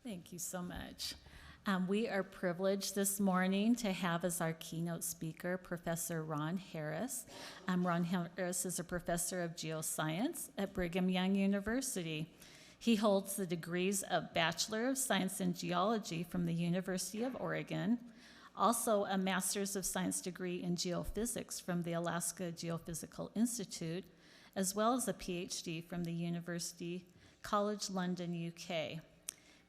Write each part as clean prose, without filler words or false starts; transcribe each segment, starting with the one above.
Thank you so much. We are privileged this morning to have as our keynote speaker Professor Ron Harris. Ron Harris is a professor of geoscience at Brigham Young University. He holds the degrees of Bachelor of Science in Geology from the University of Oregon, also a Master's of Science degree in Geophysics from the Alaska Geophysical Institute, as well as a PhD from the University College London, UK.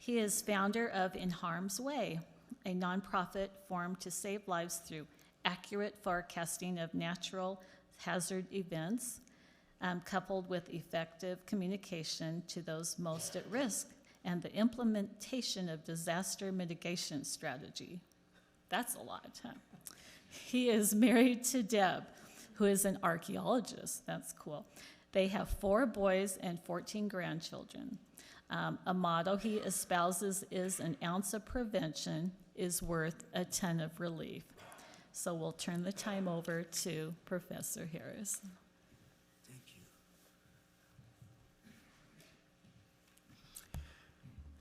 He is founder of In Harm's Way, a nonprofit formed to save lives through accurate forecasting of natural hazard events, coupled with effective communication to those most at risk and the implementation of disaster mitigation strategy. That's a lot, huh? He is married to Deb, who is an archaeologist. That's cool. They have 4 boys and 14 grandchildren. A motto he espouses is an ounce of prevention is worth a ton of relief. So we'll turn the time over to Professor Harris. Thank you.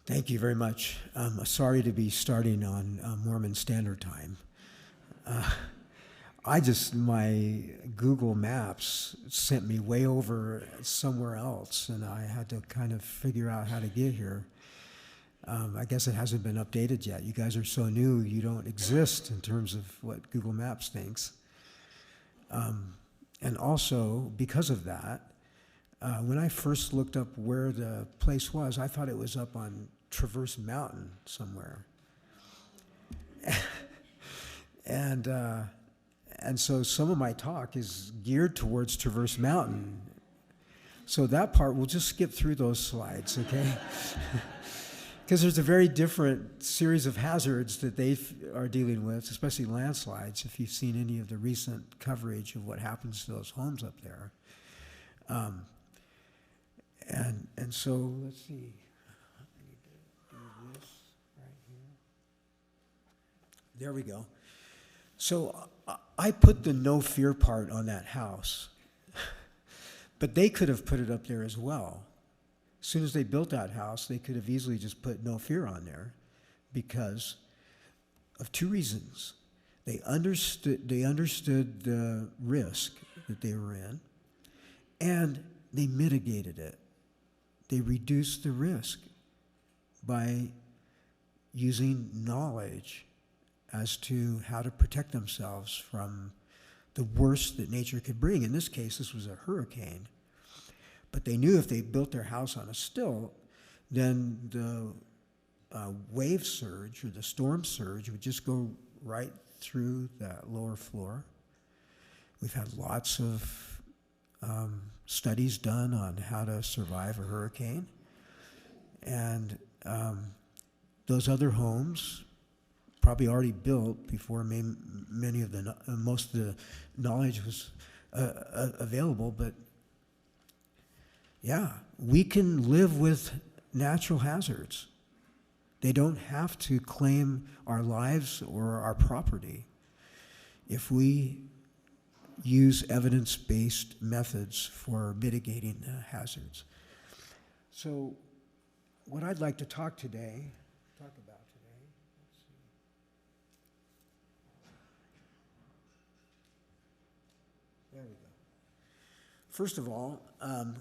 Thank you very much. Sorry to be starting on Mormon Standard Time. My Google Maps sent me way over somewhere else, and I had to kind of figure out how to get here. I guess it hasn't been updated yet. You guys are so new, you don't exist in terms of what Google Maps thinks. And also, because of that, when I first looked up where the place was, I thought it was up on Traverse Mountain somewhere. And so some of my talk is geared towards Traverse Mountain. So that part, we'll just skip through those slides, okay? Because there's a very different series of hazards that they are dealing with, especially landslides, if you've seen any of the recent coverage of what happens to those homes up there. And so, let's see. I need to do this right here. There we go. So I put the no fear part on that house, but they could have put it up there as well. As soon as they built that house, they could have easily just put no fear on there because of 2 reasons. They understood the risk that they were in, and they mitigated it. They reduced the risk by using knowledge as to how to protect themselves from the worst that nature could bring. In this case, this was a hurricane. But they knew if they built their house on a still, then the wave surge or the storm surge would just go right through that lower floor. We've had lots of studies done on how to survive a hurricane. And those other homes, probably already built before most of the knowledge was available, but yeah, we can live with natural hazards. They don't have to claim our lives or our property if we use evidence-based methods for mitigating hazards. So what I'd like to talk about today, there we go. First of all,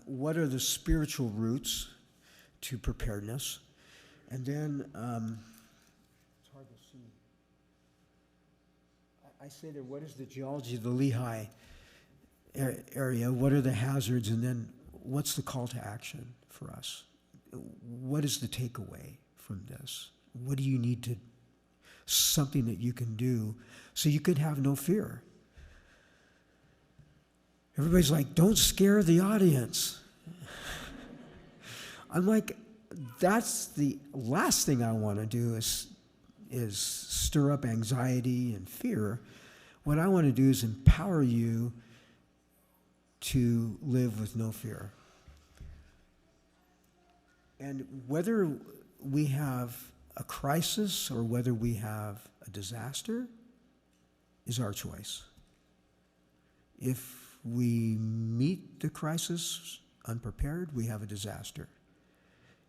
what are the spiritual roots to preparedness? And then, it's hard to see. I say there, what is the geology of the Lehigh area? What are the hazards? And then what's the call to action for us? What is the takeaway from this? What do you need to, something that you can do so you could have no fear? Everybody's like, don't scare the audience. I'm like, that's the last thing I want to do is stir up anxiety and fear. What I want to do is empower you to live with no fear. And whether we have a crisis or whether we have a disaster is our choice. If we meet the crisis unprepared, we have a disaster.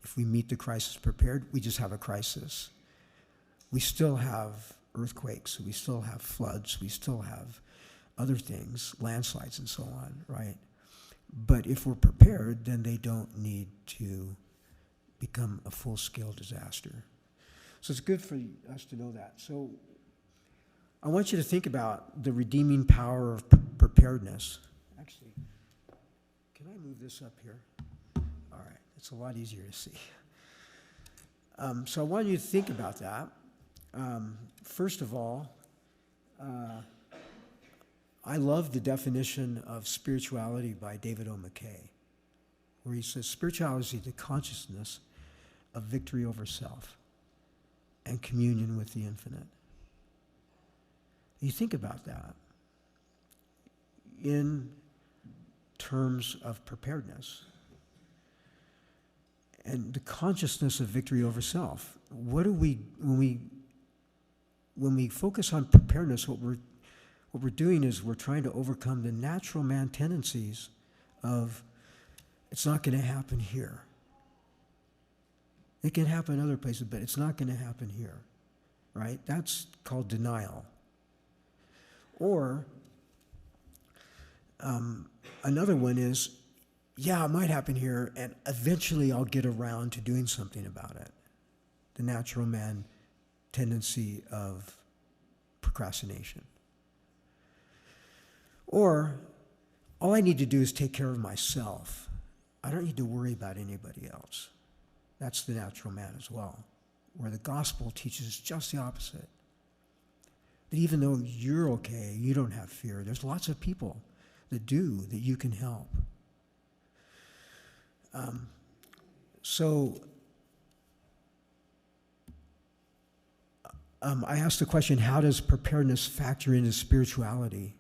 If we meet the crisis prepared, we just have a crisis. We still have earthquakes, we still have floods, we still have other things, landslides and so on, right? But if we're prepared, then they don't need to become a full-scale disaster. So it's good for us to know that. So I want you to think about the redeeming power of preparedness. Actually, can I move this up here? All right, it's a lot easier to see. So I want you to think about that. First of all, I love the definition of spirituality by David O. McKay, where he says, spirituality is the consciousness of victory over self and communion with the infinite. You think about that in terms of preparedness and the consciousness of victory over self. What do we, when we focus on preparedness, what we're doing is we're trying to overcome the natural man tendencies of, it's not going to happen here. It can happen other places, but it's not going to happen here, right? That's called denial. Or another one is, yeah, it might happen here, and eventually I'll get around to doing something about it. The natural man tendency of procrastination. Or, all I need to do is take care of myself. I don't need to worry about anybody else. That's the natural man as well, where the gospel teaches just the opposite. That even though you're okay, you don't have fear, there's lots of people that do, that you can help. I asked the question, how does preparedness factor into spirituality?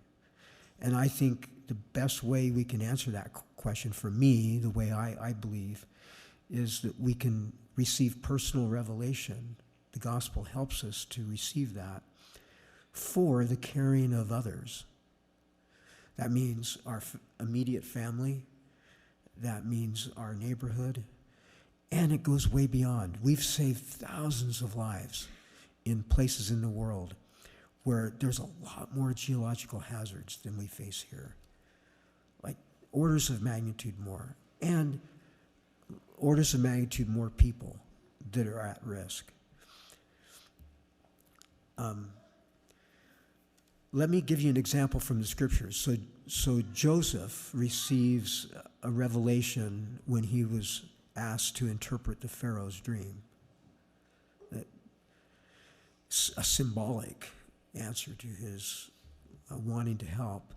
And I think the best way we can answer that question, for me, the way I believe, is that we can receive personal revelation. The gospel helps us to receive that for the caring of others. That means our immediate family. That means our neighborhood. And it goes way beyond. We've saved thousands of lives in places in the world where there's a lot more geological hazards than we face here. Like orders of magnitude more. And orders of magnitude more people that are at risk. Let me give you an example from the scriptures. So Joseph receives a revelation when he was asked to interpret the Pharaoh's dream. A symbolic answer to his wanting to help.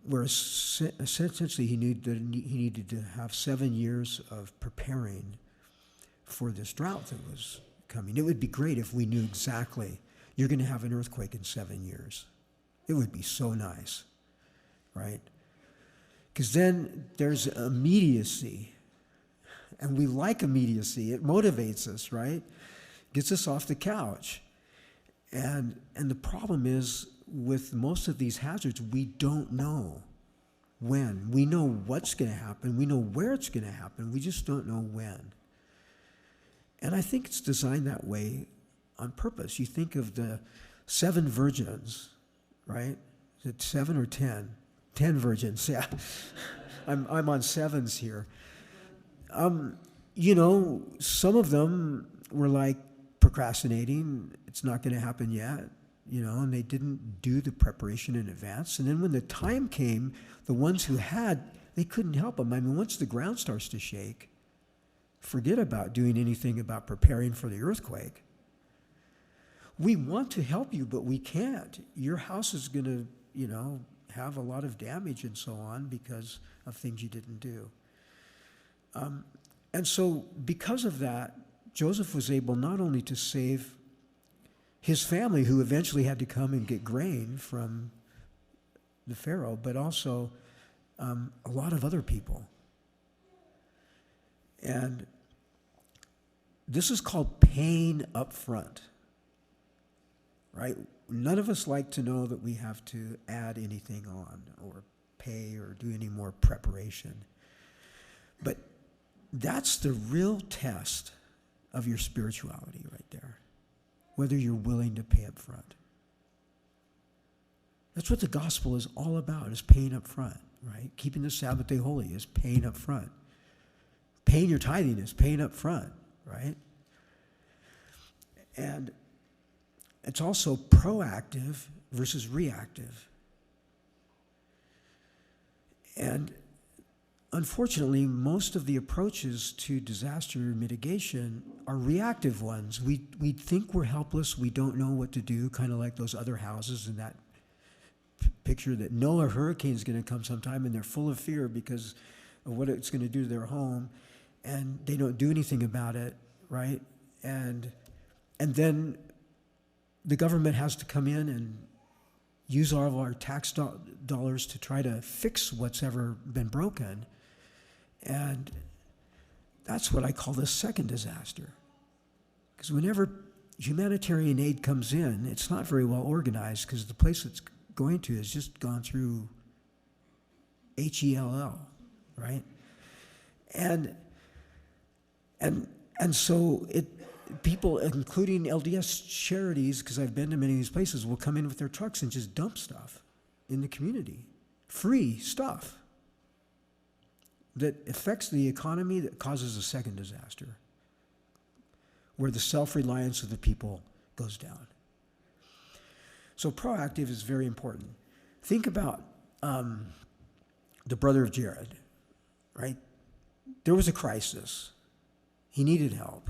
Where essentially he knew that he needed to have 7 years of preparing for this drought that was coming. It would be great if we knew exactly, you're going to have an earthquake in 7 years. It would be so nice, right? Because then there's immediacy, and we like immediacy. It motivates us, right? Gets us off the couch. And the problem is, with most of these hazards, we don't know when. We know what's going to happen. We know where it's going to happen. We just don't know when. And I think it's designed that way on purpose. You think of the 7 virgins, right? Is it 7 or 10? 10 virgins, yeah. I'm on sevens here. You know, some of them were like procrastinating. It's not going to happen yet. You know, and they didn't do the preparation in advance. And then when the time came, the ones who had, they couldn't help them. I mean, once the ground starts to shake, forget about doing anything about preparing for the earthquake. We want to help you, but we can't. Your house is going to, you know, have a lot of damage and so on because of things you didn't do. And so because of that, Joseph was able not only to save his family, who eventually had to come and get grain from the Pharaoh, but also a lot of other people. And this is called paying up front, right? None of us like to know that we have to add anything on or pay or do any more preparation. But that's the real test of your spirituality right there, whether you're willing to pay up front. That's what the gospel is all about, is paying up front, right? Keeping the Sabbath day holy is paying up front. Paying your tithing is paying up front, right? And it's also proactive versus reactive. And unfortunately, most of the approaches to disaster mitigation are reactive ones. We think we're helpless, we don't know what to do, kind of like those other houses in that picture that know a hurricane is going to come sometime, and they're full of fear because of what it's going to do to their home, and they don't do anything about it, right? And then the government has to come in and use all of our tax dollars to try to fix what's ever been broken. And that's what I call the second disaster. Because whenever humanitarian aid comes in, it's not very well organized, because the place it's going to has just gone through HELL, right? And so people, including LDS charities, because I've been to many of these places, will come in with their trucks and just dump stuff in the community. Free stuff that affects the economy, that causes a second disaster, where the self-reliance of the people goes down. So proactive is very important. Think about the brother of Jared, right? There was a crisis. He needed help.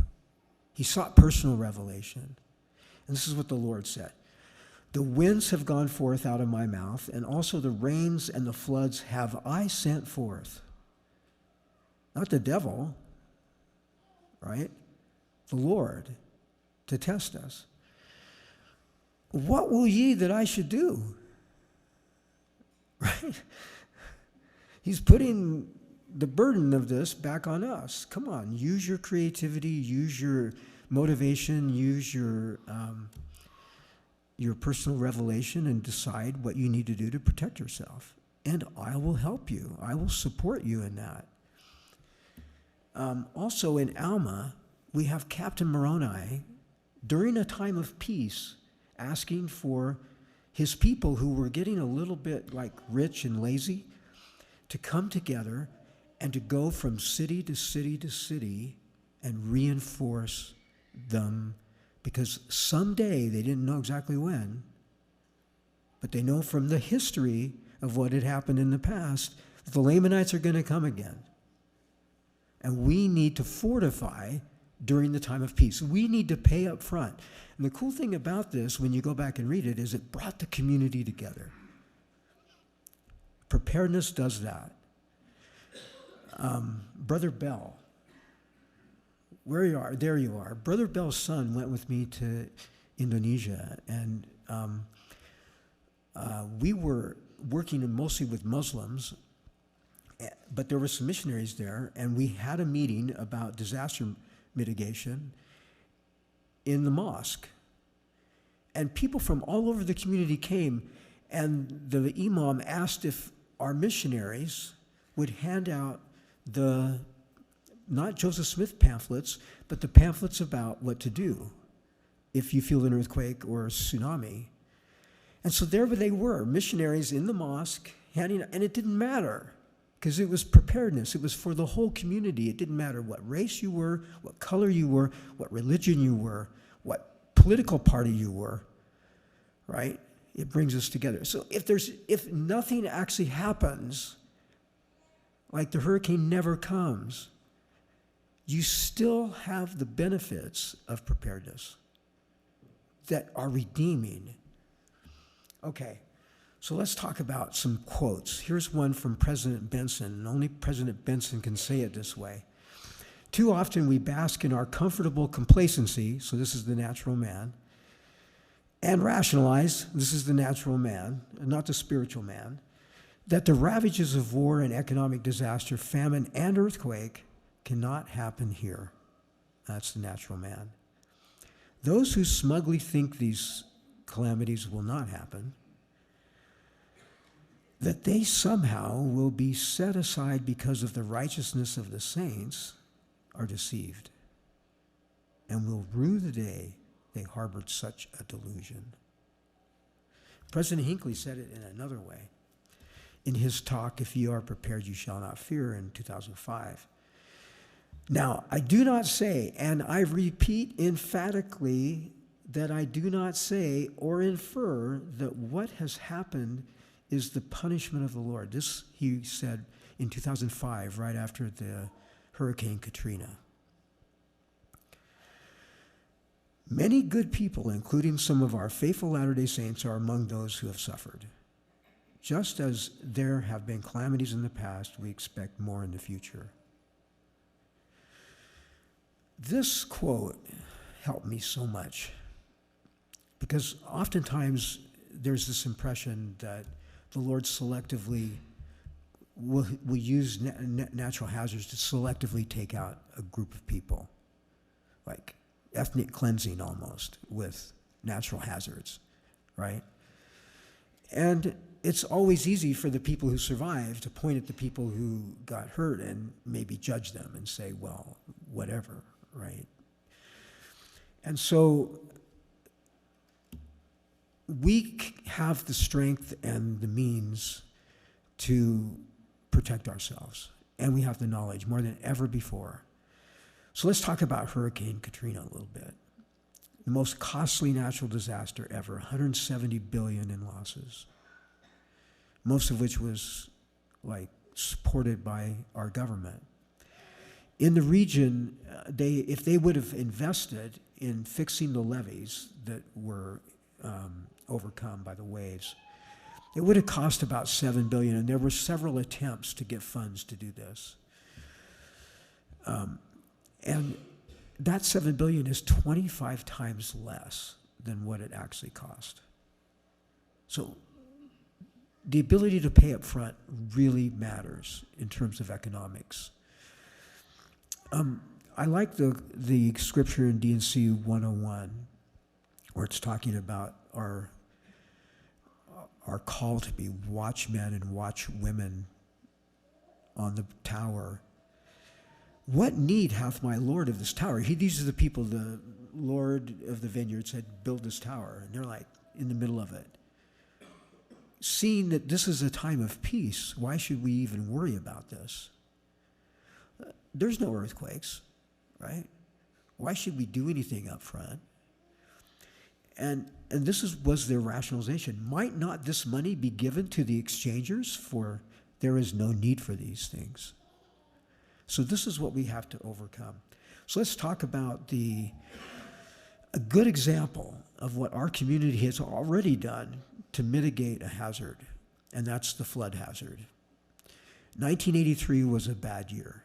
He sought personal revelation. And this is what the Lord said. The winds have gone forth out of my mouth, and also the rains and the floods have I sent forth. Not the devil, right? The Lord, to test us. What will ye that I should do? Right? He's putting the burden of this back on us. Come on, use your creativity, use your motivation, use your personal revelation, and decide what you need to do to protect yourself. And I will help you. I will support you in that. Also in Alma, we have Captain Moroni, during a time of peace, asking for his people, who were getting a little bit like rich and lazy, to come together and to go from city to city to city and reinforce them, because someday, they didn't know exactly when, but they know from the history of what had happened in the past that the Lamanites are going to come again. And we need to fortify during the time of peace. We need to pay up front. And the cool thing about this, when you go back and read it, is it brought the community together. Preparedness does that. Brother Bell, where you are, there you are. Brother Bell's son went with me to Indonesia, and we were working mostly with Muslims, but there were some missionaries there, and we had a meeting about disaster mitigation in the mosque. And people from all over the community came, and the imam asked if our missionaries would hand out not Joseph Smith pamphlets, but the pamphlets about what to do if you feel an earthquake or a tsunami. And so there they were, missionaries in the mosque, and it didn't matter, because it was preparedness. It was for the whole community. It didn't matter what race you were, what color you were, what religion you were, what political party you were, right? It brings us together. So if nothing actually happens, like the hurricane never comes, you still have the benefits of preparedness that are redeeming. Okay, so let's talk about some quotes. Here's one from President Benson, and only President Benson can say it this way. Too often we bask in our comfortable complacency, so this is the natural man, and rationalize, this is the natural man, not the spiritual man, that the ravages of war and economic disaster, famine, and earthquake cannot happen here. That's the natural man. Those who smugly think these calamities will not happen, that they somehow will be set aside because of the righteousness of the saints, are deceived and will rue the day they harbored such a delusion. President Hinckley said it in another way in his talk, If You Are Prepared, You Shall Not Fear, in 2005. Now, I do not say, and I repeat emphatically that I do not say or infer that what has happened is the punishment of the Lord. This he said in 2005, right after the Hurricane Katrina. Many good people, including some of our faithful Latter-day Saints, are among those who have suffered. Just as there have been calamities in the past, we expect more in the future. This quote helped me so much because oftentimes there's this impression that the Lord selectively will use natural hazards to selectively take out a group of people, like ethnic cleansing almost with natural hazards, right? And it's always easy for the people who survive to point at the people who got hurt and maybe judge them and say, well, whatever, right? And so we have the strength and the means to protect ourselves, and we have the knowledge more than ever before. So let's talk about Hurricane Katrina a little bit. The most costly natural disaster ever, 170 billion in losses, most of which was supported by our government. In the region, if they would have invested in fixing the levees that were overcome by the waves, it would have cost about $7 billion, and there were several attempts to get funds to do this. And that $7 billion is 25 times less than what it actually cost. So the ability to pay up front really matters in terms of economics. I like the scripture in D&C 101 where it's talking about our call to be watchmen and watchwomen on the tower. What need hath my Lord of this tower? These are the people the Lord of the vineyard said, build this tower. And they're like in the middle of it. Seeing that this is a time of peace, why should we even worry about this? There's no earthquakes, right? Why should we do anything up front? And this was their rationalization. Might not this money be given to the exchangers, for there is no need for these things? So this is what we have to overcome. So let's talk about a good example of what our community has already done to mitigate a hazard, and that's the flood hazard. 1983 was a bad year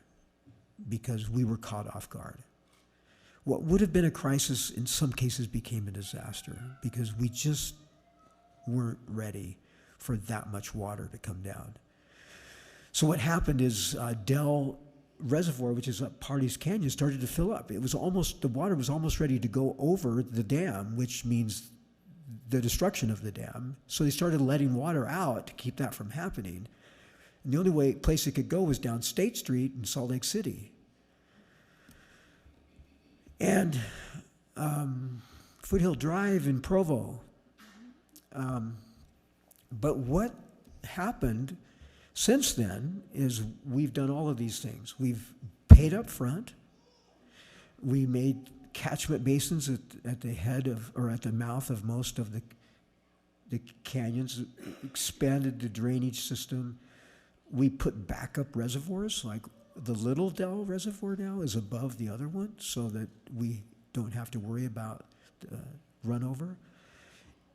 because we were caught off guard. What would have been a crisis in some cases became a disaster because we just weren't ready for that much water to come down. So what happened is Dell Reservoir, which is up Party's Canyon, started to fill up. The water was almost ready to go over the dam, which means the destruction of the dam. So they started letting water out to keep that from happening. And the only place it could go was down State Street in Salt Lake City. And Foothill Drive in Provo. But what happened since then is we've done all of these things. We've paid up front. We made catchment basins at the head of, or at the mouth of most of the canyons, expanded the drainage system. We put backup reservoirs, like the Little Dell Reservoir now is above the other one, so that we don't have to worry about runover.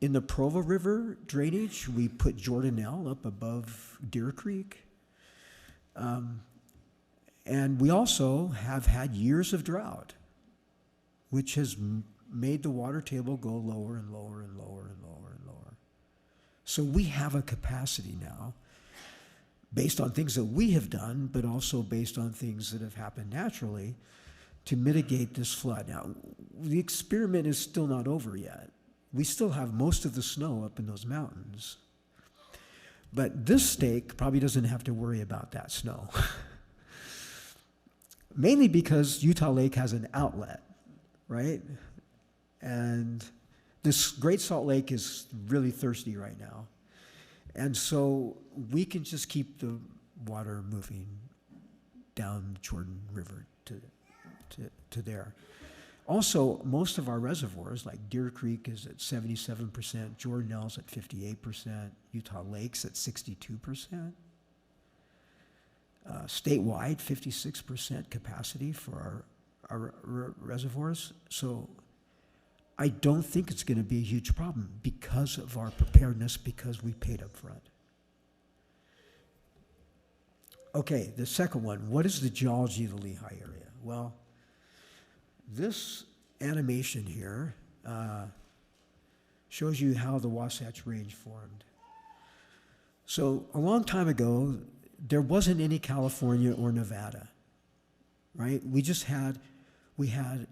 In the Provo River drainage, we put Jordanelle up above Deer Creek. And we also have had years of drought, which has made the water table go lower and lower and lower and lower and lower. So we have a capacity now, based on things that we have done, but also based on things that have happened naturally, to mitigate this flood. Now, the experiment is still not over yet. We still have most of the snow up in those mountains. But this stake probably doesn't have to worry about that snow. mainly because Utah Lake has an outlet, right? And this Great Salt Lake is really thirsty right now. And so we can just keep the water moving down the Jordan River to there. Also, most of our reservoirs, like Deer Creek is at 77%, Jordanelle's at 58%, Utah Lake's at 62%. Statewide, 56% capacity for our reservoirs. So I don't think it's going to be a huge problem because of our preparedness, because we paid up front. Okay, the second one, what is the geology of the Lehigh area? Well, this animation here shows you how the Wasatch Range formed. So a long time ago, there wasn't any California or Nevada, right? We had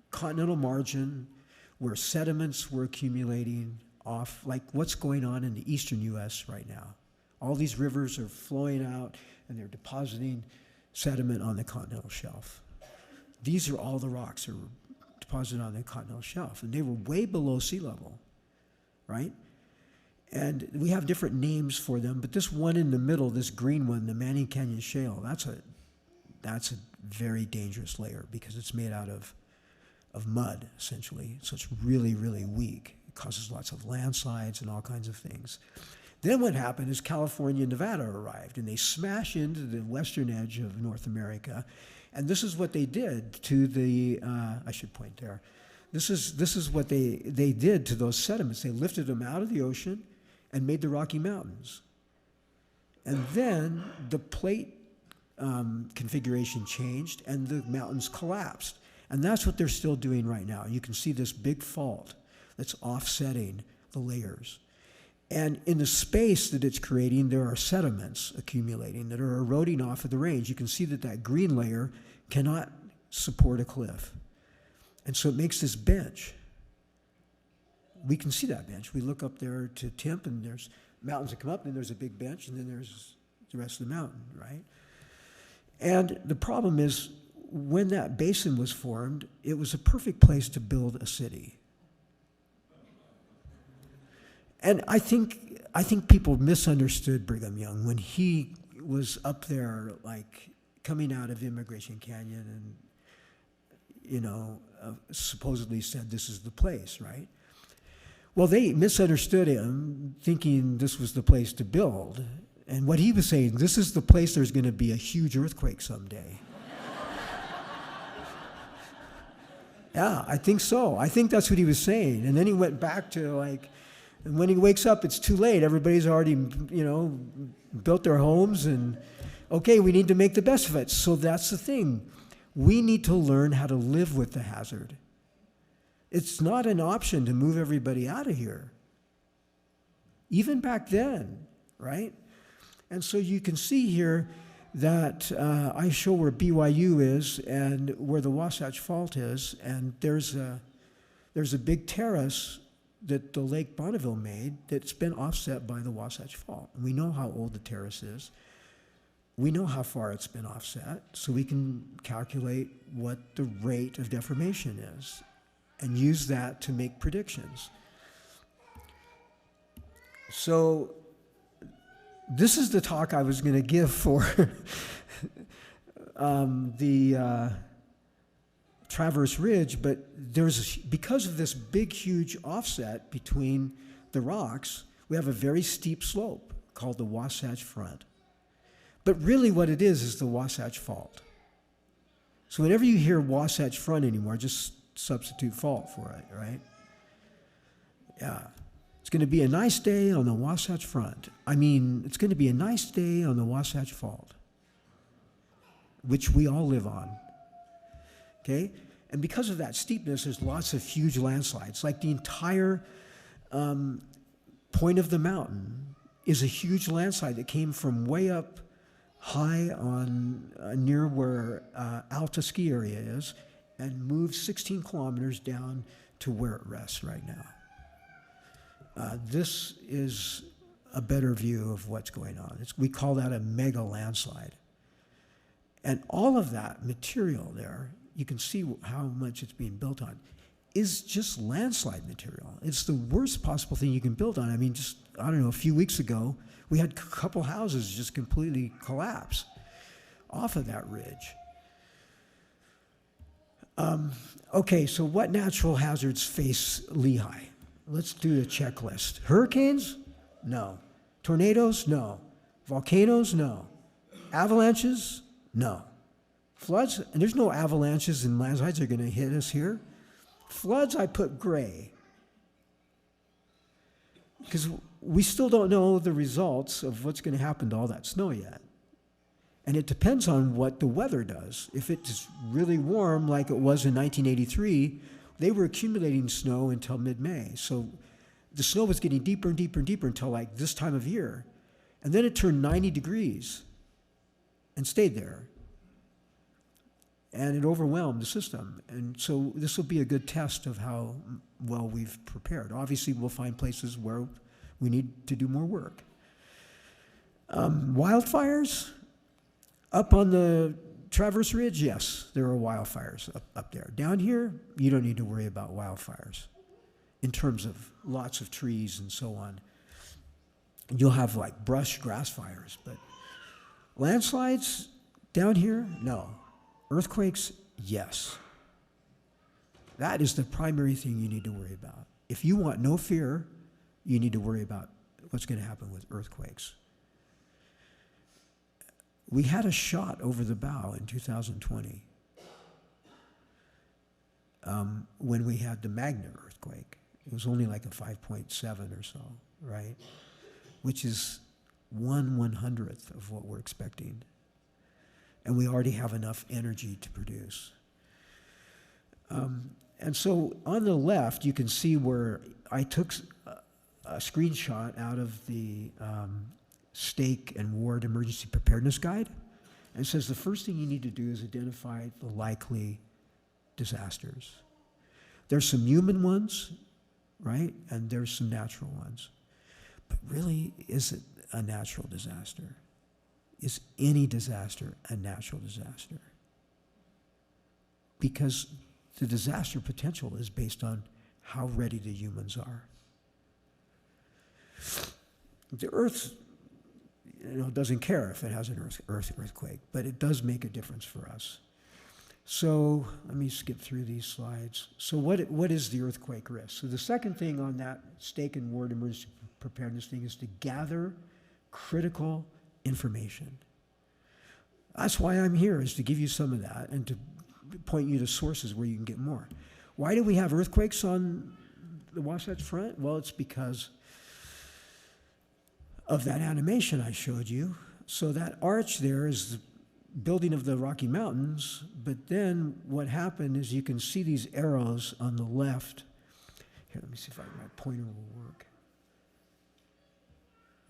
continental margin where sediments were accumulating off, like what's going on in the eastern U.S. right now. All these rivers are flowing out and they're depositing sediment on the continental shelf. These are all the rocks that were deposited on the continental shelf, and they were way below sea level, right? And we have different names for them, but this one in the middle, this green one, the Manning Canyon Shale, that's a very dangerous layer because it's made out of mud, essentially. So it's really, really weak. It causes lots of landslides and all kinds of things. Then what happened is California and Nevada arrived, and they smashed into the western edge of North America. And this is what they did to the, I should point there. This is what they did to those sediments. They lifted them out of the ocean and made the Rocky Mountains. And then the plate configuration changed and the mountains collapsed. And that's what they're still doing right now. You can see this big fault that's offsetting the layers. And in the space that it's creating, there are sediments accumulating that are eroding off of the range. You can see that green layer cannot support a cliff. And so it makes this bench. We can see that bench. We look up there to Temp, and there's mountains that come up, and there's a big bench, and then there's the rest of the mountain, right? And the problem is, when that basin was formed, it was a perfect place to build a city. And I think people misunderstood Brigham Young when he was up there, like coming out of Immigration Canyon, and supposedly said this is the place, right? Well, they misunderstood him, thinking this was the place to build. And what he was saying, this is the place there's going to be a huge earthquake someday. Yeah, I think so. I think that's what he was saying. And then he went back to and when he wakes up, it's too late. Everybody's already, built their homes, and okay, we need to make the best of it. So that's the thing. We need to learn how to live with the hazard. It's not an option to move everybody out of here. Even back then, right? And so you can see here that I show where BYU is and where the Wasatch Fault is, and there's a big terrace that the Lake Bonneville made that's been offset by the Wasatch Fault. And we know how old the terrace is. We know how far it's been offset, so we can calculate what the rate of deformation is and use that to make predictions. So this is the talk I was going to give for the Traverse Ridge, but because of this big, huge offset between the rocks, we have a very steep slope called the Wasatch Front. But really what it is the Wasatch Fault. So whenever you hear Wasatch Front anymore, just substitute fault for it, right? Yeah. It's going to be a nice day on the Wasatch Front. It's going to be a nice day on the Wasatch Fault, which we all live on. Okay? And because of that steepness, there's lots of huge landslides. Like the entire point of the mountain is a huge landslide that came from way up high on near where Alta ski area is and moved 16 kilometers down to where it rests right now. This is a better view of what's going on. We call that a mega landslide. And all of that material there, you can see how much it's being built on, is just landslide material. It's the worst possible thing you can build on. I mean, just, I don't know, a few weeks ago, we had a couple houses just completely collapse off of that ridge. Okay, so what natural hazards face Lehigh? Let's do the checklist. Hurricanes? No. Tornadoes? No. Volcanoes? No. Avalanches? No. Floods? And there's no avalanches and landslides that are going to hit us here. Floods, I put gray. Because we still don't know the results of what's going to happen to all that snow yet. And it depends on what the weather does. If it's really warm, like it was in 1983, they were accumulating snow until mid-May. So the snow was getting deeper and deeper and deeper until like this time of year. And then it turned 90 degrees and stayed there. And it overwhelmed the system. And so this will be a good test of how well we've prepared. Obviously, we'll find places where we need to do more work. Wildfires? Up on the Traverse Ridge, yes, there are wildfires up there. Down here, you don't need to worry about wildfires in terms of lots of trees and so on. You'll have like brush, grass fires, but landslides down here, no. Earthquakes, yes. That is the primary thing you need to worry about. If you want no fear, you need to worry about what's going to happen with earthquakes. We had a shot over the bow in 2020 when we had the Magna earthquake. It was only like a 5.7 or so, right? Which is 1/100th of what we're expecting. And we already have enough energy to produce. And so on the left, you can see where I took a screenshot out of the Stake and Ward Emergency Preparedness Guide. And it says the first thing you need to do is identify the likely disasters. There's some human ones, right? And there's some natural ones. But really, is it a natural disaster? Is any disaster a natural disaster? Because the disaster potential is based on how ready the humans are. The Earth, doesn't care if it has an earthquake, but it does make a difference for us. So let me skip through these slides. So what is the earthquake risk? So the second thing on that Stake and Ward emergency preparedness thing is to gather critical information. That's why I'm here, is to give you some of that and to point you to sources where you can get more. Why do we have earthquakes on the Wasatch Front? Well, it's because of that animation I showed you. So that arch there is the building of the Rocky Mountains, but then what happened is you can see these arrows on the left. Here, let me see if my pointer will work.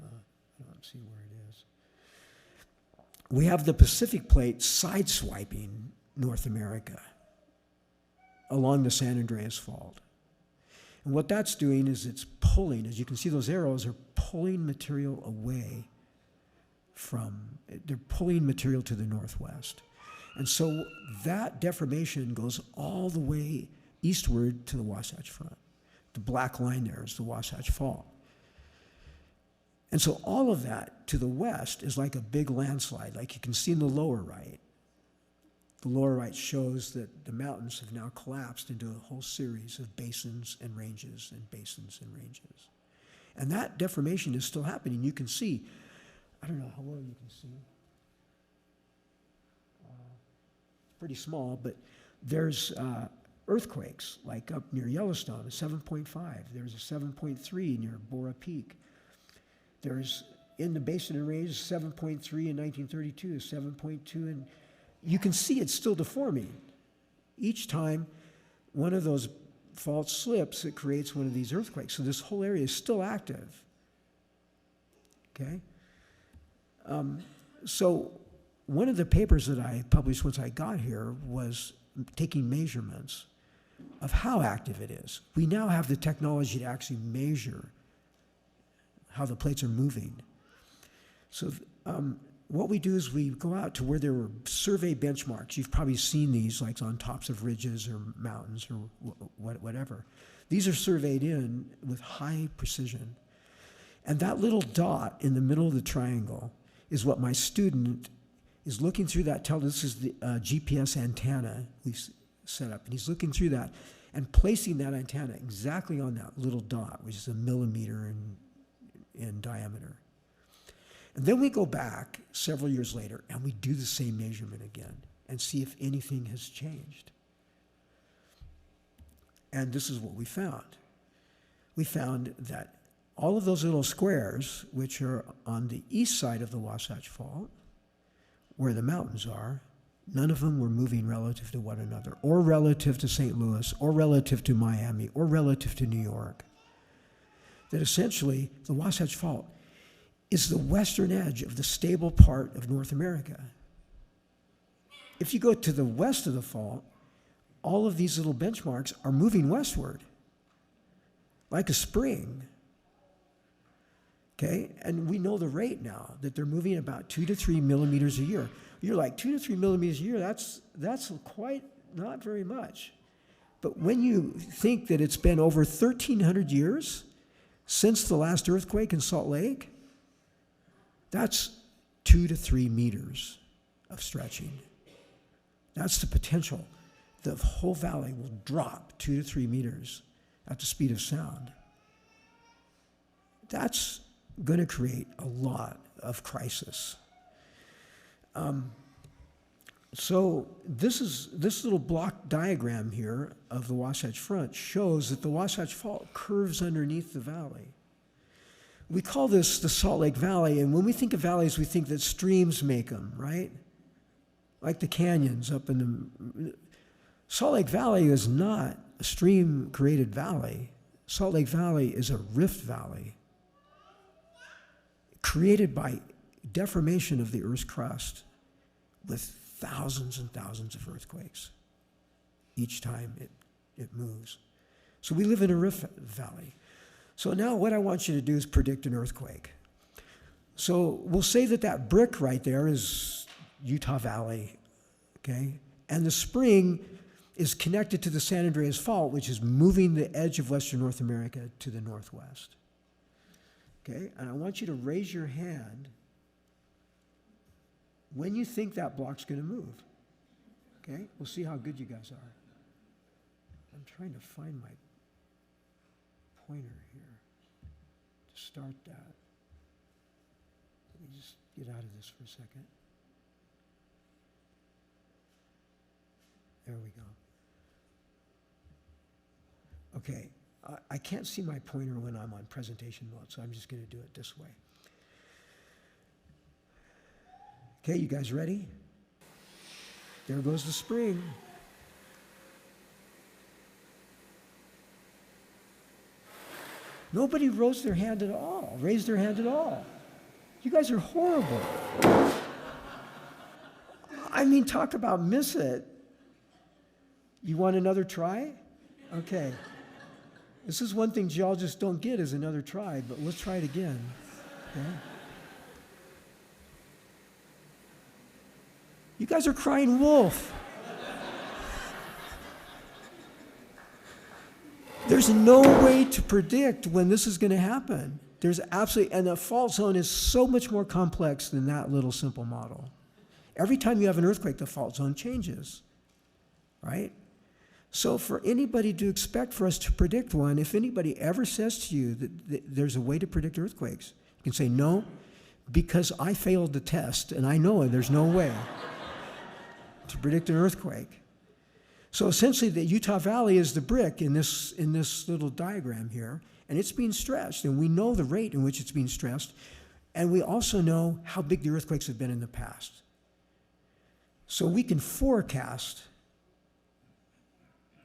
I don't see where it is. We have the Pacific Plate sideswiping North America along the San Andreas Fault. And what that's doing is it's pulling, as you can see, those arrows are pulling material away they're pulling material to the northwest. And so that deformation goes all the way eastward to the Wasatch Front. The black line there is the Wasatch Fault. And so all of that to the west is like a big landslide, like you can see in the lower right. The lower right shows that the mountains have now collapsed into a whole series of basins and ranges and basins and ranges. And that deformation is still happening. You can see, I don't know how well you can see. It's pretty small, but there's earthquakes, like up near Yellowstone, a 7.5. There's a 7.3 near Bora Peak. There's, in the Basin Array, 7.3 in 1932, a 7.2, and you can see it's still deforming. Each time one of those faults slips, it creates one of these earthquakes. So this whole area is still active. Okay? So one of the papers that I published once I got here was taking measurements of how active it is. We now have the technology to actually measure how the plates are moving. So what we do is we go out to where there were survey benchmarks. You've probably seen these, like on tops of ridges or mountains or whatever. These are surveyed in with high precision. And that little dot in the middle of the triangle is what my student is looking through that. This is the GPS antenna we set up. And he's looking through that and placing that antenna exactly on that little dot, which is a millimeter in diameter. And then we go back several years later and we do the same measurement again and see if anything has changed. And this is what we found. We found that all of those little squares, which are on the east side of the Wasatch Fault, where the mountains are, none of them were moving relative to one another, or relative to St. Louis, or relative to Miami, or relative to New York. That essentially, the Wasatch Fault is the western edge of the stable part of North America. If you go to the west of the fault, all of these little benchmarks are moving westward, like a spring. Okay, and we know the rate now, that they're moving about 2 to 3 millimeters a year. You're like, 2 to 3 millimeters a year, that's quite not very much. But when you think that it's been over 1,300 years since the last earthquake in Salt Lake, that's 2 to 3 meters of stretching. That's the potential. The whole valley will drop 2 to 3 meters at the speed of sound. That's going to create a lot of crisis. So this little block diagram here of the Wasatch Front shows that the Wasatch Fault curves underneath the valley. We call this the Salt Lake Valley, and when we think of valleys, we think that streams make them, right? Like the canyons up in the... Salt Lake Valley is not a stream-created valley. Salt Lake Valley is a rift valley created by deformation of the Earth's crust with thousands and thousands of earthquakes each time it moves. So we live in a rift valley. So now what I want you to do is predict an earthquake. So we'll say that brick right there is Utah Valley, okay? And the spring is connected to the San Andreas Fault, which is moving the edge of Western North America to the northwest. Okay, and I want you to raise your hand when you think that block's going to move. Okay, we'll see how good you guys are. I'm trying to find my pointer here to start that. Let me just get out of this for a second. There we go. Okay, I can't see my pointer when I'm on presentation mode, so I'm just going to do it this way. Okay, you guys ready? There goes the spring. Nobody raised their hand at all. You guys are horrible. I mean, talk about miss it. You want another try? Okay. This is one thing geologists don't get is another try, but let's try it again. Okay? You guys are crying wolf. There's no way to predict when this is going to happen. There's absolutely, and the fault zone is so much more complex than that little simple model. Every time you have an earthquake, the fault zone changes, right? So for anybody to expect for us to predict one, if anybody ever says to you that there's a way to predict earthquakes, you can say, no, because I failed the test, and I know there's no way to predict an earthquake. So essentially, the Utah Valley is the brick in this little diagram here, and it's being stretched, and we know the rate in which it's being stressed, and we also know how big the earthquakes have been in the past. So we can forecast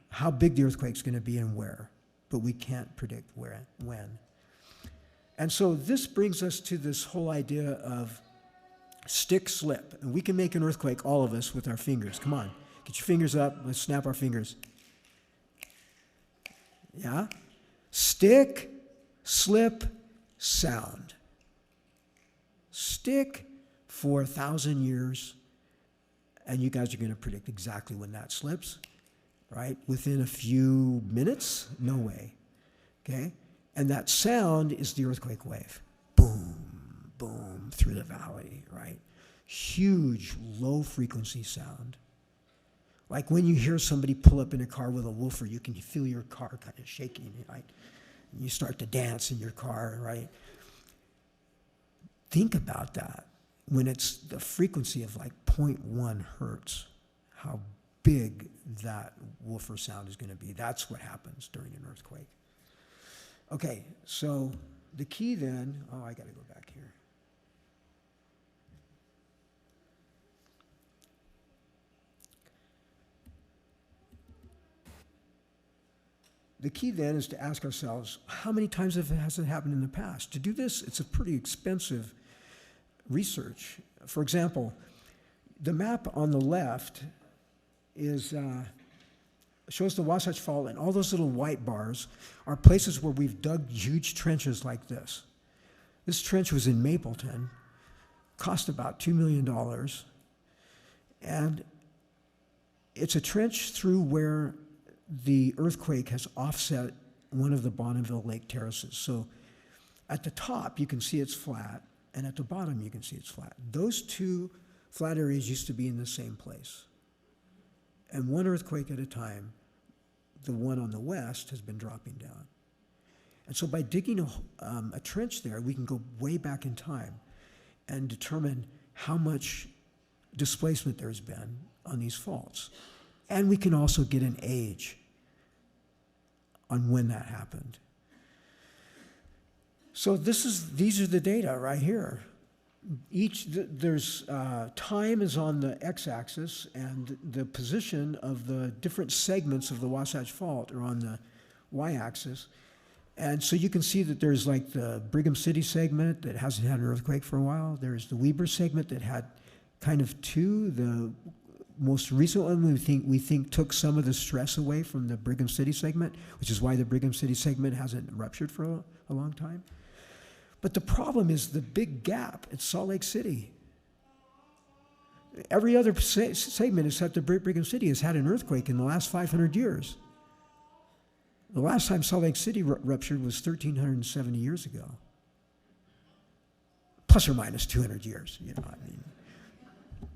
how big the earthquake's going to be and where, but we can't predict when. And so this brings us to this whole idea of stick slip. And we can make an earthquake, all of us, with our fingers. Come on, get your fingers up. Let's snap our fingers. Yeah? Stick, slip, sound. Stick, for 1,000 years, and you guys are going to predict exactly when that slips, right? Within a few minutes? No way, okay? And that sound is the earthquake wave. Boom, boom, through the valley, right? Huge, low-frequency sound. Like when you hear somebody pull up in a car with a woofer, you can feel your car kind of shaking, right? And you start to dance in your car, right? Think about that. When it's the frequency of like 0.1 hertz, how big that woofer sound is going to be. That's what happens during an earthquake. Okay, so the key then, I got to go back here. The key then is to ask ourselves, how many times has it happened in the past? To do this, it's a pretty expensive research. For example, the map on the left shows the Wasatch Fault, and all those little white bars are places where we've dug huge trenches like this. This trench was in Mapleton, cost about $2 million, and it's a trench through where the earthquake has offset one of the Bonneville Lake terraces. So at the top, you can see it's flat, and at the bottom, you can see it's flat. Those two flat areas used to be in the same place. And one earthquake at a time, the one on the west has been dropping down. And so by digging a trench there, we can go way back in time and determine how much displacement there's been on these faults. And we can also get an age on when that happened. So these are the data right here. Time is on the x-axis, and the position of the different segments of the Wasatch Fault are on the y-axis. And so you can see that there's like the Brigham City segment that hasn't had an earthquake for a while. There's the Weber segment that had kind of two. The most recent one we think took some of the stress away from the Brigham City segment, which is why the Brigham City segment hasn't ruptured for a long time. But the problem is the big gap at Salt Lake City. Every other segment except the Brigham City has had an earthquake in the last 500 years. The last time Salt Lake City ruptured was 1,370 years ago. Plus or minus 200 years, you know, I mean.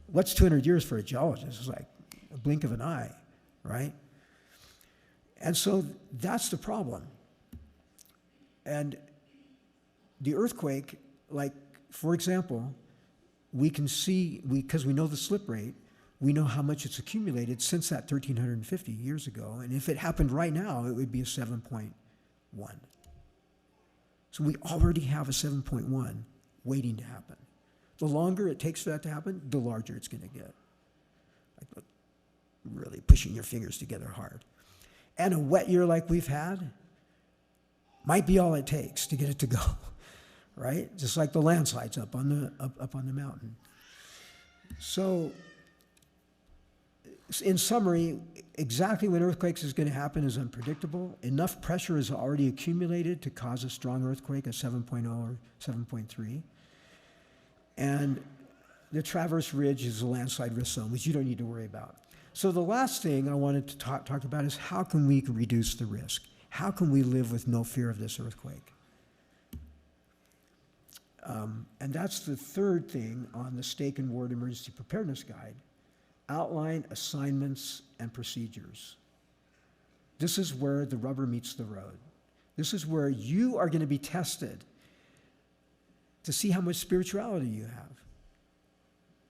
What's 200 years for a geologist? It's like a blink of an eye, right? And so that's the problem. And the earthquake, like, for example, we can see, because we know the slip rate, we know how much it's accumulated since that 1,350 years ago. And if it happened right now, it would be a 7.1. So we already have a 7.1 waiting to happen. The longer it takes for that to happen, the larger it's going to get. Like really pushing your fingers together hard. And a wet year like we've had might be all it takes to get it to go, right? Just like the landslides up on the mountain. So, in summary, exactly when earthquakes is going to happen is unpredictable. Enough pressure is already accumulated to cause a strong earthquake, a 7.0 or 7.3. And the Traverse Ridge is a landslide risk zone, which you don't need to worry about. So the last thing I wanted to talk about is how can we reduce the risk? How can we live with no fear of this earthquake? And that's the third thing on the Stake and Ward Emergency Preparedness Guide. Outline assignments and procedures. This is where the rubber meets the road. This is where you are going to be tested to see how much spirituality you have.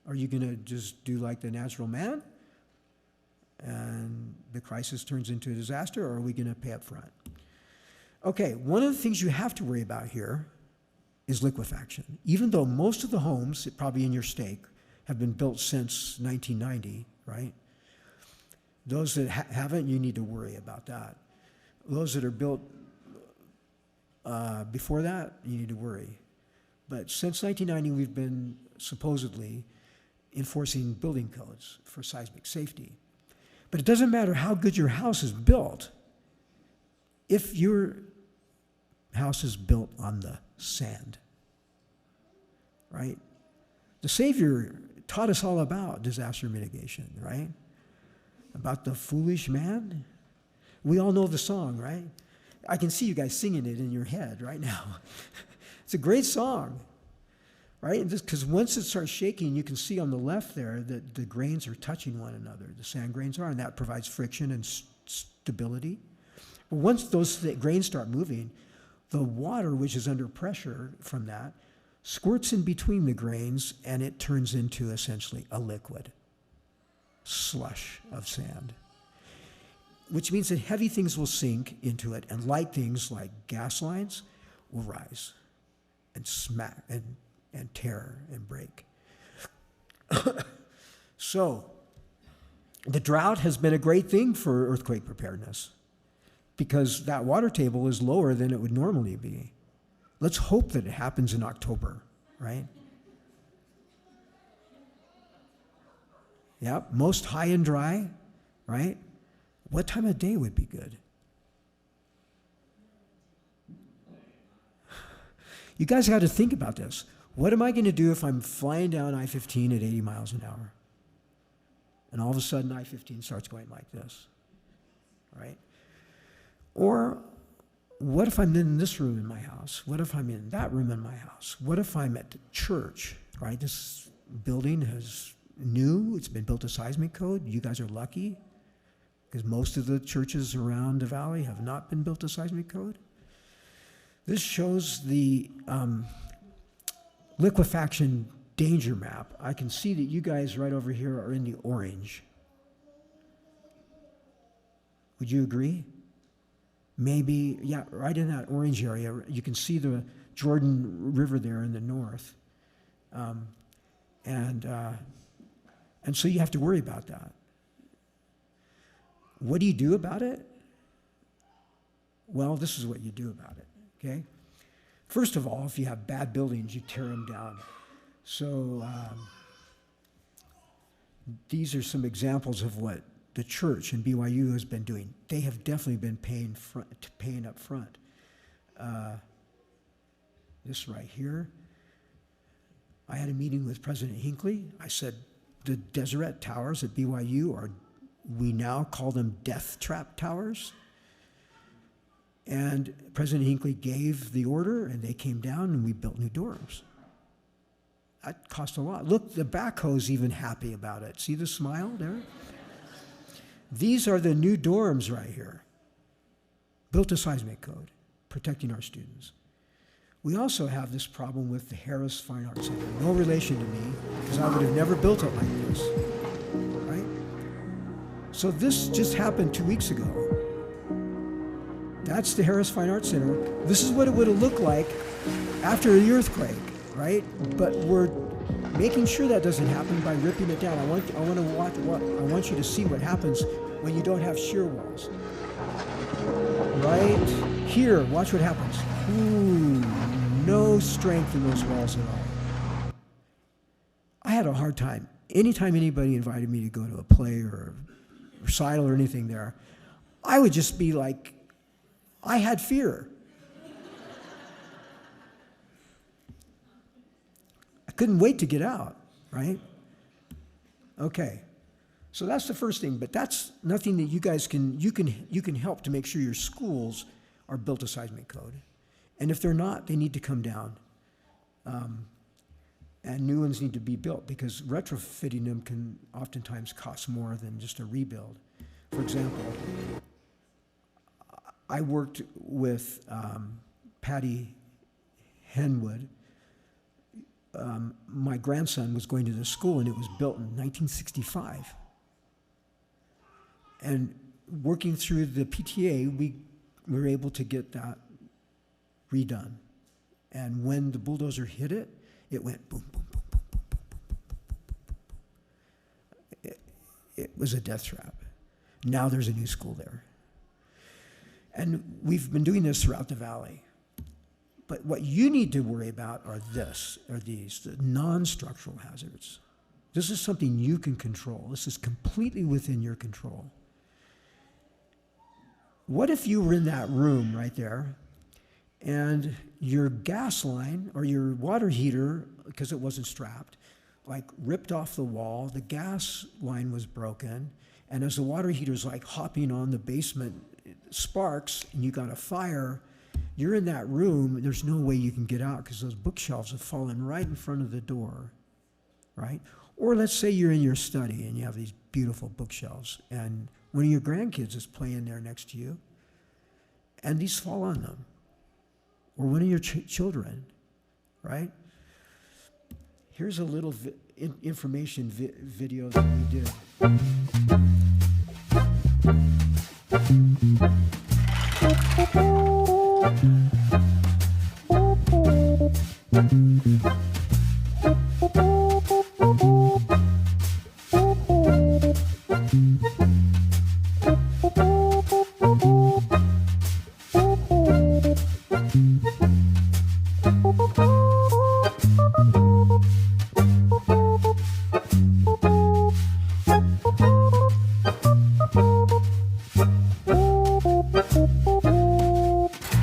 Are you going to just do like the natural man and the crisis turns into a disaster, or are we going to pay up front? Okay, one of the things you have to worry about here is liquefaction. Even though most of the homes, probably in your stake, have been built since 1990, right? Those that haven't, you need to worry about that. Those that are built before that, you need to worry. But since 1990, we've been supposedly enforcing building codes for seismic safety. But it doesn't matter how good your house is built. If your house is built on the sand, right? The Savior taught us all about disaster mitigation, right? About the foolish man. We all know the song, right? I can see you guys singing it in your head right now. It's a great song, right? Because once it starts shaking, you can see on the left there that the grains are touching one another. The sand grains are, and that provides friction and stability. But once those grains start moving, the water, which is under pressure from that, squirts in between the grains, and it turns into essentially a liquid slush of sand, which means that heavy things will sink into it, and light things like gas lines will rise and smack and tear and break. So, the drought has been a great thing for earthquake preparedness because that water table is lower than it would normally be. Let's hope that it happens in October, right? Yep, most high and dry, right? What time of day would be good? You guys got to think about this. What am I going to do if I'm flying down I-15 at 80 miles an hour? And all of a sudden I-15 starts going like this, right? Or what if I'm in this room in my house? What if I'm in that room in my house? What if I'm at the church, right? This building is new. It's been built to seismic code. You guys are lucky because most of the churches around the valley have not been built to seismic code. This shows the liquefaction danger map. I can see that you guys right over here are in the orange. Would you agree? Maybe, yeah, right in that orange area. You can see the Jordan River there in the north. And so you have to worry about that. What do you do about it? Well, this is what you do about it, okay? First of all, if you have bad buildings, you tear them down. So these are some examples of what the church and BYU has been doing. They have definitely been paying up front. This right here, I had a meeting with President Hinckley. I said, the Deseret Towers at BYU we now call them death trap towers. And President Hinckley gave the order, and they came down, and we built new dorms. That cost a lot. Look, the backhoe's even happy about it. See the smile there? These are the new dorms right here, built to seismic code, protecting our students. We also have this problem with the Harris Fine Arts Center. No relation to me, because I would have never built it like this, right? So this just happened 2 weeks ago. That's the Harris Fine Arts Center. This is what it would have looked like after the earthquake, right? But we're making sure that doesn't happen by ripping it down. I want you to see what happens when you don't have shear walls. Right here, watch what happens. Ooh, no strength in those walls at all. I had a hard time. Anytime anybody invited me to go to a play or a recital or anything there, I would just be like, I had fear. I couldn't wait to get out, right? Okay, so that's the first thing, but that's nothing that you guys you can help to make sure your schools are built to seismic code. And if they're not, they need to come down. And new ones need to be built because retrofitting them can oftentimes cost more than just a rebuild. For example, I worked with Patty Henwood. My grandson was going to the school, and it was built in 1965. And working through the PTA, we were able to get that redone. And when the bulldozer hit it, it went boom, boom, boom, boom, boom, boom, boom, boom, boom. It was a death trap. Now there's a new school there. And we've been doing this throughout the valley. But what you need to worry about are these, the non-structural hazards. This is something you can control. This is completely within your control. What if you were in that room right there and your gas line or your water heater, because it wasn't strapped, like ripped off the wall, the gas line was broken, and as the water heater's like hopping on the basement sparks and you got a fire, you're in that room, there's no way you can get out because those bookshelves have fallen right in front of the door, right? Or let's say you're in your study and you have these beautiful bookshelves and one of your grandkids is playing there next to you and these fall on them. Or one of your children, right? Here's a little information video that we did.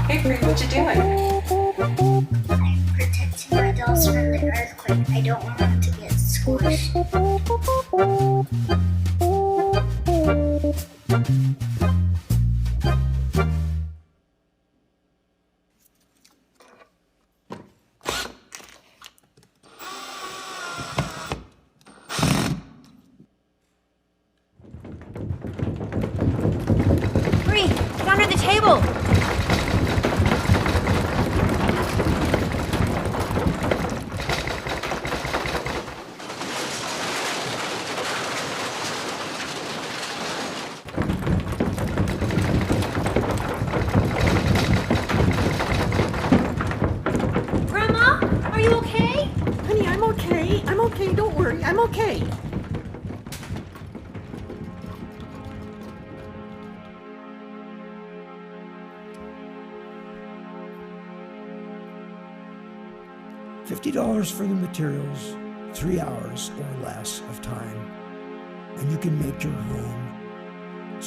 Hey, Bree, what you doing? I'm protecting my dolls from the earthquake. I don't want them to get squished. Bree, get under the table! Grandma, are you okay? Honey, I'm okay. I'm okay. Don't worry. I'm okay. $50 for the materials, 3 hours or less of time, and you can make your home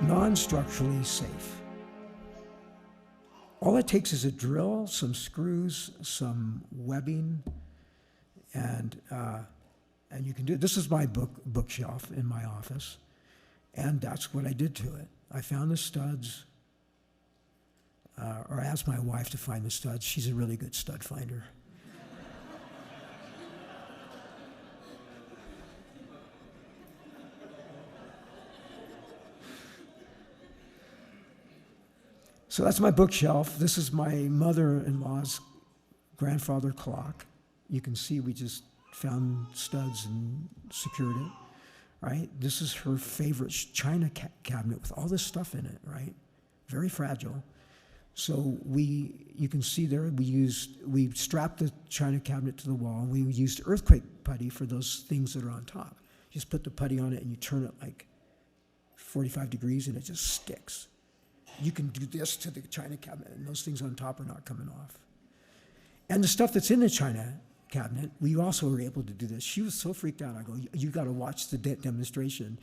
non-structurally safe. All it takes is a drill, some screws, some webbing, and you can do it. This is my bookshelf in my office, and that's what I did to it. I found the studs, or I asked my wife to find the studs. She's a really good stud finder. So that's my bookshelf. This is my mother-in-law's grandfather clock. You can see we just found studs and secured it, right? This is her favorite china cabinet with all this stuff in it, right? Very fragile. So you can see there, we strapped the china cabinet to the wall, and we used earthquake putty for those things that are on top. You just put the putty on it and you turn it like 45 degrees and it just sticks. You can do this to the china cabinet, and those things on top are not coming off. And the stuff that's in the china cabinet, we also were able to do this. She was so freaked out. I go, you got to watch the demonstration.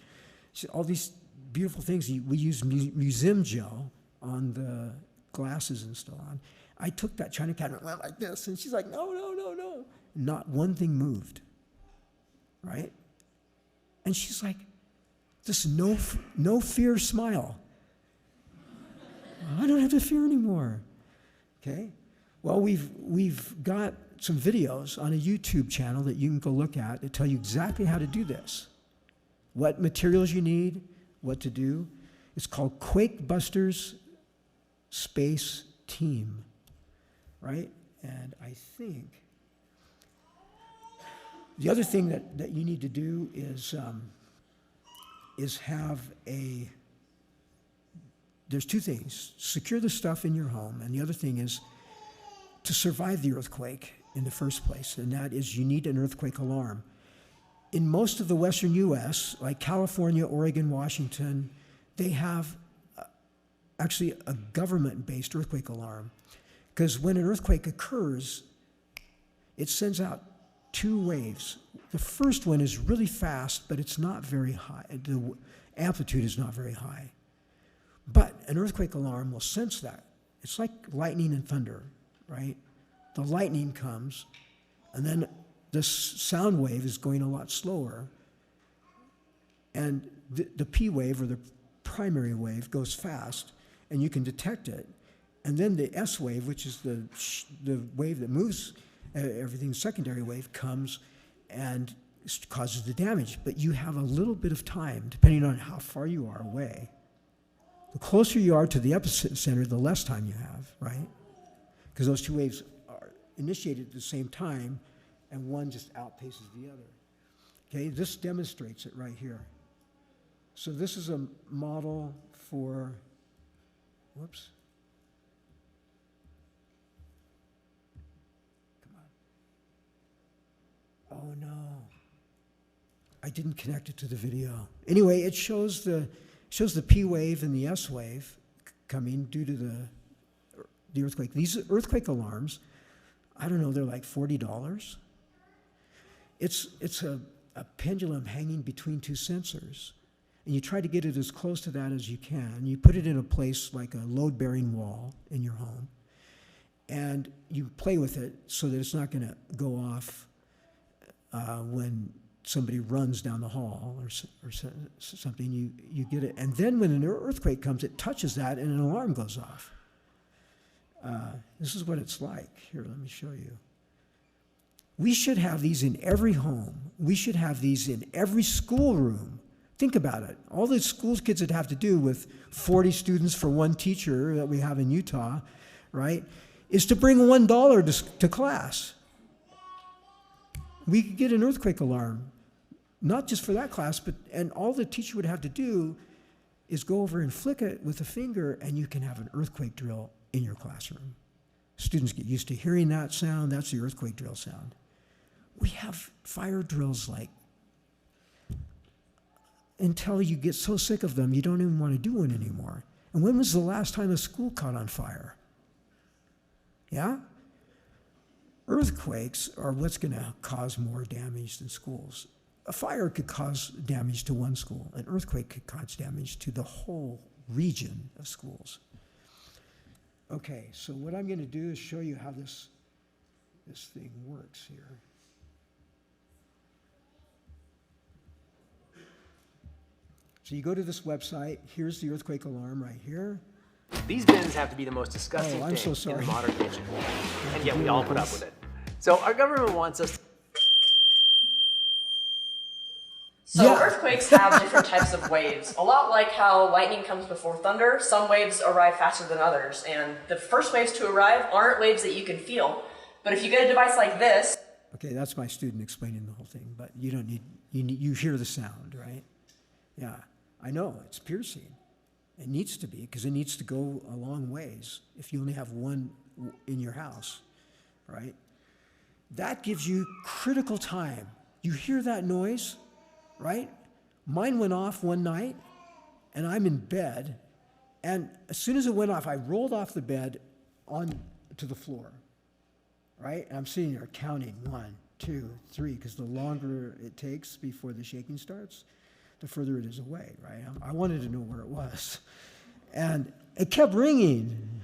She said, all these beautiful things. We used museum gel on the glasses and so on. I took that china cabinet and went like this, and she's like, no, no, no, no. Not one thing moved, right? And she's like, this no fear smile. I don't have to fear anymore. Okay? Well, we've got some videos on a YouTube channel that you can go look at that tell you exactly how to do this. What materials you need, what to do. It's called Quake Busters Space Team, right? And I think the other thing that you need to do is have there's two things. Secure the stuff in your home, and the other thing is to survive the earthquake in the first place, and that is you need an earthquake alarm. In most of the western U.S., like California, Oregon, Washington, they have actually a government-based earthquake alarm, because when an earthquake occurs, it sends out 2 waves. The first one is really fast, but it's not very high. The amplitude is not very high. But an earthquake alarm will sense that. It's like lightning and thunder, right? The lightning comes, and then this sound wave is going a lot slower, and the P wave, or the primary wave, goes fast, and you can detect it. And then the S wave, which is the wave that moves everything, secondary wave, comes and causes the damage. But you have a little bit of time, depending on how far you are away. The closer you are to the epicenter, the less time you have, right? Because those two waves are initiated at the same time, and one just outpaces the other. Okay, this demonstrates it right here. So this is a model for, whoops. Come on. Oh no. I didn't connect it to the video. Anyway, it shows the P wave and the S wave coming due to the earthquake. These earthquake alarms, I don't know, they're like $40. It's a pendulum hanging between two sensors. And you try to get it as close to that as you can. You put it in a place like a load-bearing wall in your home. And you play with it so that it's not going to go off when somebody runs down the hall or something. You get it. And then when an earthquake comes, it touches that and an alarm goes off. This is what it's like. Here, let me show you. We should have these in every home. We should have these in every schoolroom. Think about it. All the school kids would have to do with 40 students for one teacher that we have in Utah, right, is to bring $1 to class. We could get an earthquake alarm, not just for that class, and all the teacher would have to do is go over and flick it with a finger, and you can have an earthquake drill in your classroom. Students get used to hearing that sound. That's the earthquake drill sound. We have fire drills like, until you get so sick of them, you don't even want to do one anymore. And when was the last time a school caught on fire? Yeah? Earthquakes are what's going to cause more damage than schools. A fire could cause damage to one school. An earthquake could cause damage to the whole region of schools. Okay, so what I'm going to do is show you how this thing works here. So you go to this website, here's the earthquake alarm right here. These bins have to be the most disgusting I'm so thing in sorry. the modern kitchen. And yet we all put up with it. So our government wants us So Yeah. earthquakes have different types of waves. A lot like how lightning comes before thunder, some waves arrive faster than others. And the first waves to arrive aren't waves that you can feel. But if you get a device like this, Okay, that's my student explaining the whole thing, but you don't need, you hear the sound, right? Yeah, I know, it's piercing. It needs to be, because it needs to go a long ways if you only have one in your house, right? That gives you critical time. You hear that noise, right? Mine went off one night, and I'm in bed, and as soon as it went off, I rolled off the bed on to the floor, right? And I'm sitting there counting 1, 2, 3, because the longer it takes before the shaking starts, the further it is away, right? I wanted to know where it was. And it kept ringing.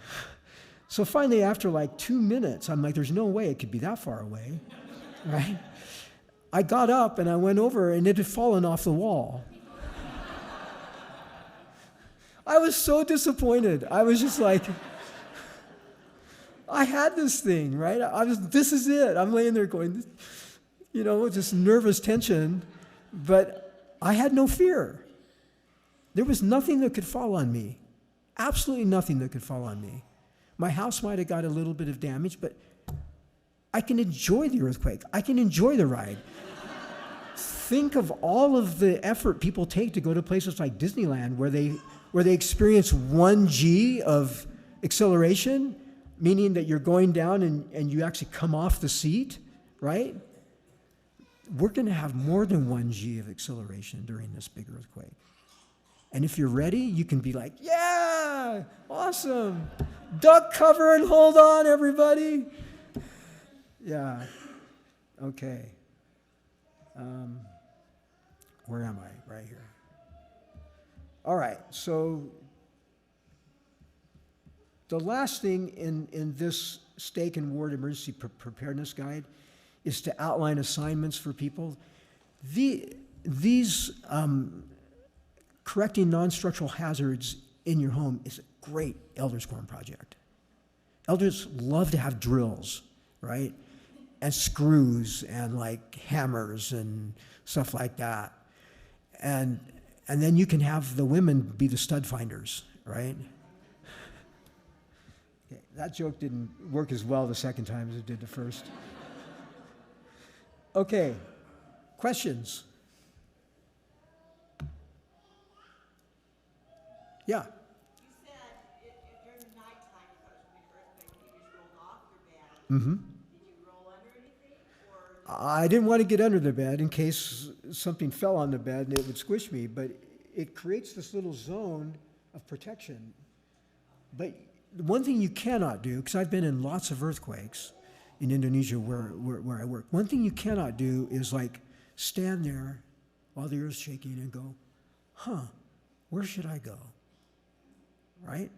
So finally, after like 2 minutes, I'm like, there's no way it could be that far away, right? I got up and I went over, and it had fallen off the wall. I was so disappointed. I was just like, I had this thing, right? This is it. I'm laying there going, you know, just nervous tension, but I had no fear. There was nothing that could fall on me. Absolutely nothing that could fall on me. My house might have got a little bit of damage, but I can enjoy the earthquake. I can enjoy the ride. Think of all of the effort people take to go to places like Disneyland where they experience 1 G of acceleration, meaning that you're going down and you actually come off the seat, right? We're going to have more than 1 G of acceleration during this big earthquake. And if you're ready, you can be like, yeah, awesome. Duck cover and hold on, everybody. Yeah, okay. Where am I? Right here. All right, so the last thing in this stake and ward emergency preparedness guide is to outline assignments for people. These correcting non-structural hazards in your home is a great elders quorum project. Elders love to have drills, right? And screws and like hammers and stuff like that. And then you can have the women be the stud finders, right? Okay, that joke didn't work as well the second time as it did the first. Okay, questions? Yeah. You said if during the nighttime, if it was a big earthquake, you just rolled off your bed. Mm-hmm. Did you roll under anything? Or I didn't want to get under the bed in case something fell on the bed and it would squish me, but it creates this little zone of protection. But one thing you cannot do, because I've been in lots of earthquakes in Indonesia where I work, one thing you cannot do is like stand there while the earth's shaking and go, huh, where should I go? Right?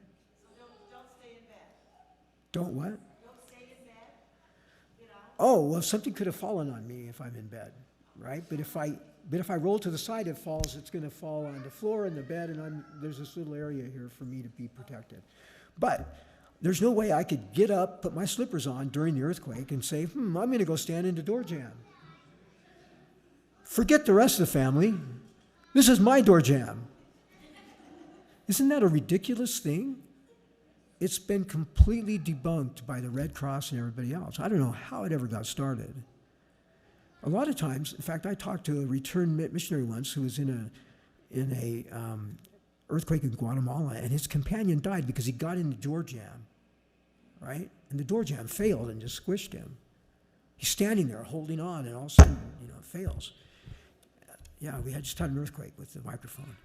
so don't stay in bed. Don't what? Don't stay in bed. You know. Oh, well, something could have fallen on me if I'm in bed, right? But if I roll to the side, it falls. It's going to fall on the floor and the bed, and there's this little area here for me to be protected. But there's no way I could get up, put my slippers on during the earthquake, and say, I'm going to go stand in the door jamb. Forget the rest of the family. This is my door jamb. Isn't that a ridiculous thing? It's been completely debunked by the Red Cross and everybody else. I don't know how it ever got started. A lot of times, in fact, I talked to a returned missionary once who was in a earthquake in Guatemala, and his companion died because he got in the door jamb, right? And the door jamb failed and just squished him. He's standing there holding on, and all of a sudden, it fails. Yeah, we just had an earthquake with the microphone.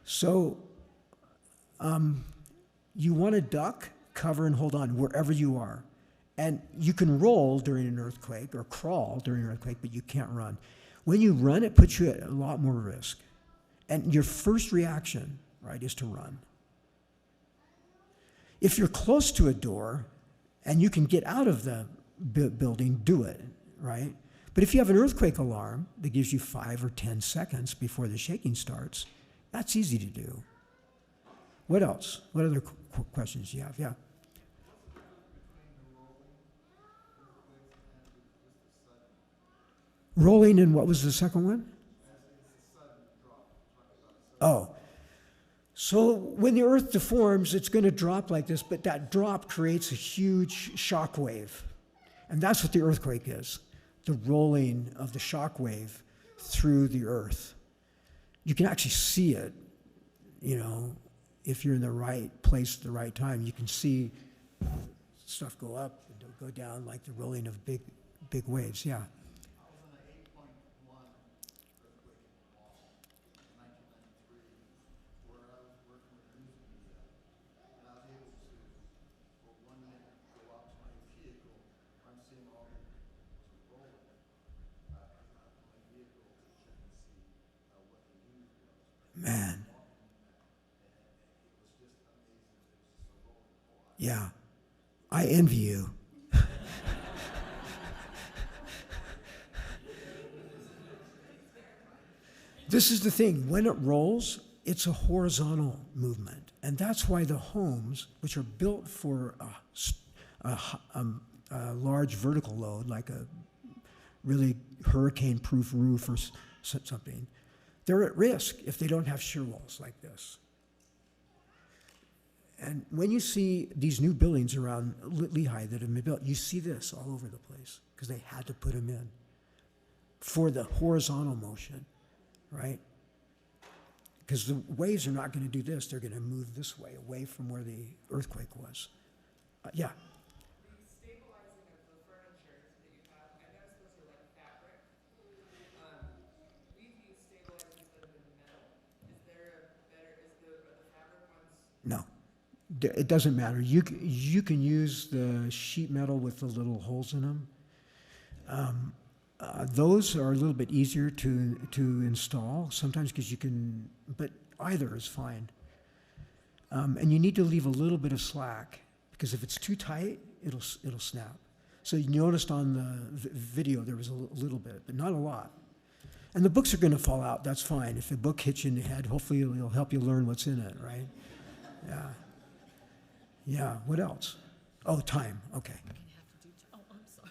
So, you want to duck, cover, and hold on wherever you are. And you can roll during an earthquake or crawl during an earthquake, but you can't run. When you run, it puts you at a lot more risk. And your first reaction, right, is to run. If you're close to a door and you can get out of the building, do it, right? But if you have an earthquake alarm that gives you 5 or 10 seconds before the shaking starts, that's easy to do. What else? What other questions do you have? Yeah. Rolling, and what was the second one? Oh. So when the earth deforms, it's going to drop like this, but that drop creates a huge shock wave. And that's what the earthquake is, the rolling of the shock wave through the earth. You can actually see it, if you're in the right place at the right time. You can see stuff go up and go down like the rolling of big waves. Yeah. Man. Yeah. I envy you. This is the thing. When it rolls, it's a horizontal movement. And that's why the homes, which are built for a large vertical load, like a really hurricane-proof roof or something, they're at risk if they don't have shear walls like this. And when you see these new buildings around Lehigh that have been built, you see this all over the place because they had to put them in for the horizontal motion, right? Because the waves are not going to do this. They're going to move this way, away from where the earthquake was. Yeah. Stabilizing of the furniture that you have, I noticed those are like fabric. We've used stabilizers that have been metal. Is there are the fabric ones? No. It doesn't matter. You can use the sheet metal with the little holes in them. Those are a little bit easier to install sometimes because you can, but either is fine. And you need to leave a little bit of slack because if it's too tight, it'll snap. So you noticed on the video there was a little bit, but not a lot. And the books are going to fall out. That's fine. If the book hits you in the head, hopefully it'll help you learn what's in it, right? Yeah. Yeah. What else? Oh, time. Okay. Oh, I'm sorry.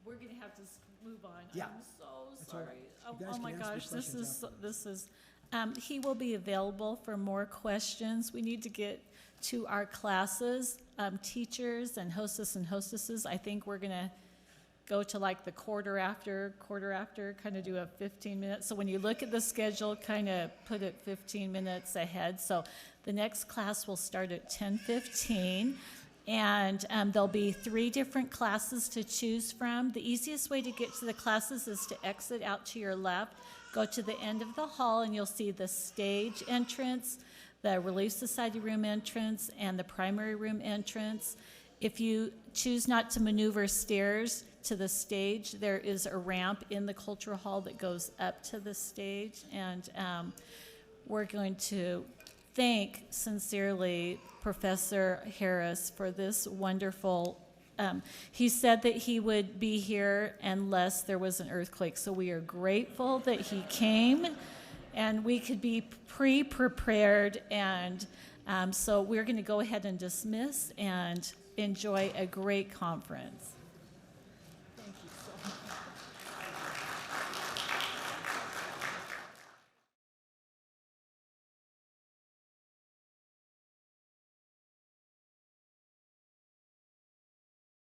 We're gonna have to move on. Yeah. I'm so That's all sorry. right. Oh, You guys oh my can ask me gosh, this questions is, afterwards. this is, he will be available for more questions. We need to get to our classes. Teachers and hostesses, I think we're gonna go to like the quarter after, kind of do a 15-minute. So when you look at the schedule, kind of put it 15 minutes ahead. So the next class will start at 10:15. And there'll be 3 different classes to choose from. The easiest way to get to the classes is to exit out to your left, go to the end of the hall, and you'll see the stage entrance, the Relief Society room entrance, and the primary room entrance. If you choose not to maneuver stairs to the stage, there is a ramp in the cultural hall that goes up to the stage. And we're going to thank sincerely Professor Harris for this wonderful, he said that he would be here unless there was an earthquake. So we are grateful that he came and we could be pre-prepared. And so we're going to go ahead and dismiss and enjoy a great conference.